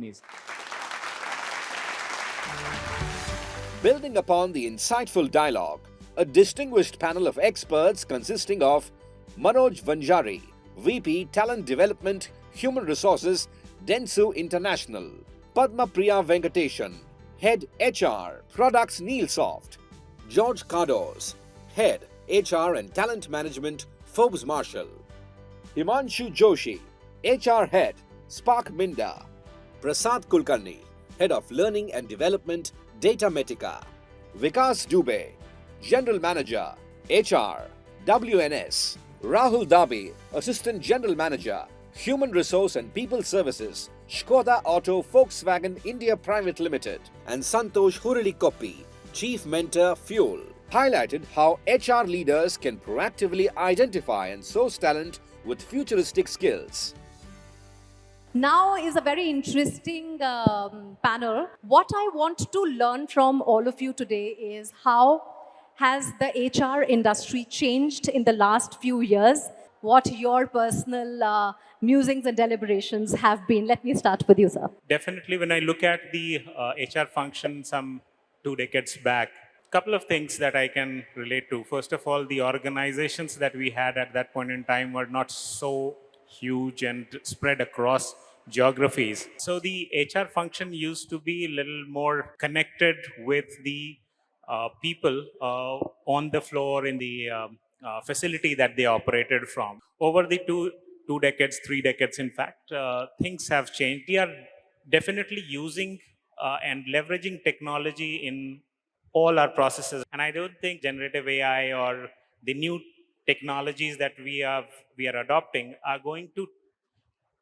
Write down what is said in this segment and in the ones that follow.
companies. Building upon the insightful dialogue, a distinguished panel of experts consisting of Manoj Vanjari, VP Talent Development, Human Resources, Dentsu International; Padma Priya Venkateshan, Head HR, Products Neilsoft; George Cardos, Head HR and Talent Management, Forbes Marshall; Himanshu Joshi, HR Head, Spark Minda; Prasad Kulkarni, Head of Learning and Development, Data Metica; Vikas Dubey, General Manager, HR, WNS; Rahul Dabi, Assistant General Manager, Human Resource and People Services, Škoda Auto Volkswagen India Private Limited; and Santosh Hurilikoppi, Chief Mentor, Fuel, highlighted how HR leaders can proactively identify and source talent with futuristic skills. Now is a very interesting panel. What I want to learn from all of you today is how has the HR industry changed in the last few years? What your personal musings and deliberations have been. Let me start with you, sir. Definitely, when I look at the HR function some 2 decades back, couple of things that I can relate to. First of all, the organizations that we had at that point in time were not so huge and spread across geographies. So the HR function used to be a little more connected with the people on the floor in the facility that they operated from. Over the two decades, 3 decades, in fact, things have changed. We are definitely using and leveraging technology in all our processes. And I don't think generative AI or the new technologies that we are adopting are going to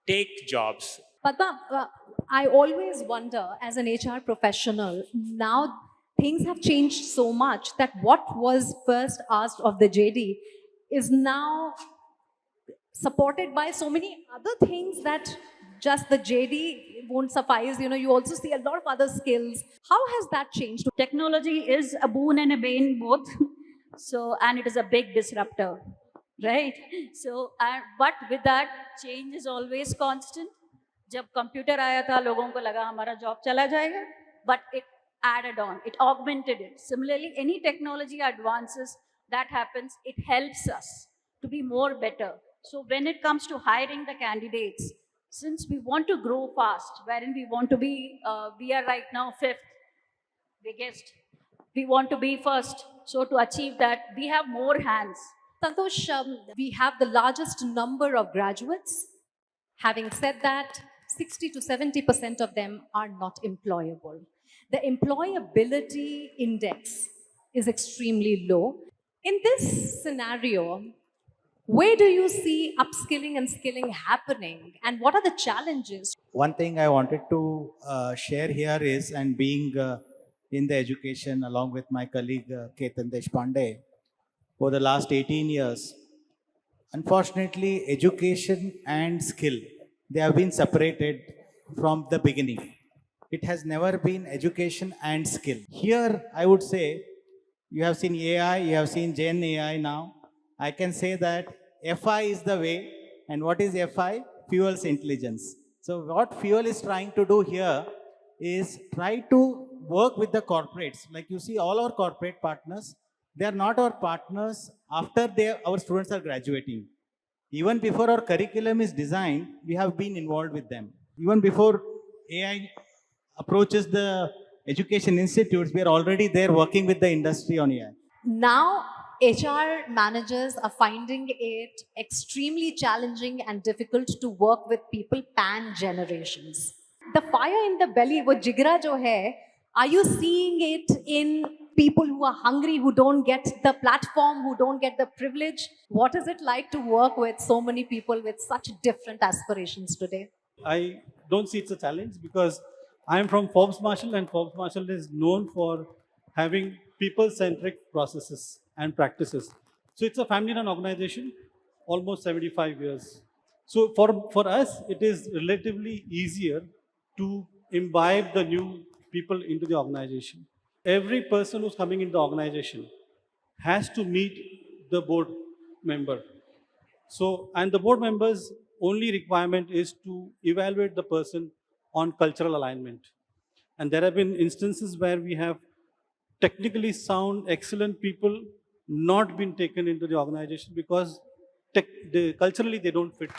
take jobs. Padma, I always wonder as an HR professional, now things have changed so much that what was first asked of the JD is now supported by so many other things that just the JD won't suffice. You also see a lot of other skills. How has that changed? Technology is a boon and a bane both. So, and it is a big disruptor, right? So, but with that, change is always constant. जब computer आया था लोगों को लगा हमारा job चला जाएगा, but it added on, it augmented it. Similarly, any technology advances that happens, it helps us to be more better. So when it comes to hiring the candidates, since we want to grow fast, wherein we want to be, we are right now 5th biggest, we want to be first. So to achieve that, we have more hands. Santosh, we have the largest number of graduates. Having said that, 60 to 70% of them are not employable. The employability index is extremely low. In this scenario, where do you see upskilling and skilling happening, and what are the challenges? One thing I wanted to share here is, and being in the education along with my colleague Ketan Deshpande for the last 18 years, unfortunately, education and skill, they have been separated from the beginning. It has never been education and skill. Here, I would say, you have seen AI, you have seen Gen AI now. I can say that FI is the way. And what is FI? Fuels intelligence. So what Fuel is trying to do here is try to work with the corporates. Like you see, all our corporate partners, they are not our partners after our students are graduating. Even before our curriculum is designed, we have been involved with them. Even before AI approaches the education institutes, we are already there working with the industry on AI. Now, HR managers are finding it extremely challenging and difficult to work with people pan generations. The fire in the belly, wo jigra jo hai, are you seeing it in people who are hungry, who don't get the platform, who don't get the privilege? What is it like to work with so many people with such different aspirations today? I don't see it's a challenge because I'm from Forbes Marshall, and Forbes Marshall is known for having people-centric processes and practices. So it's a family-run organization, almost 75 years. So for us, it is relatively easier to imbibe the new people into the organization. Every person who's coming into the organization has to meet the board member. So, and the board member's only requirement is to evaluate the person on cultural alignment. And there have been instances where we have technically sound, excellent people not been taken into the organization because culturally they don't fit.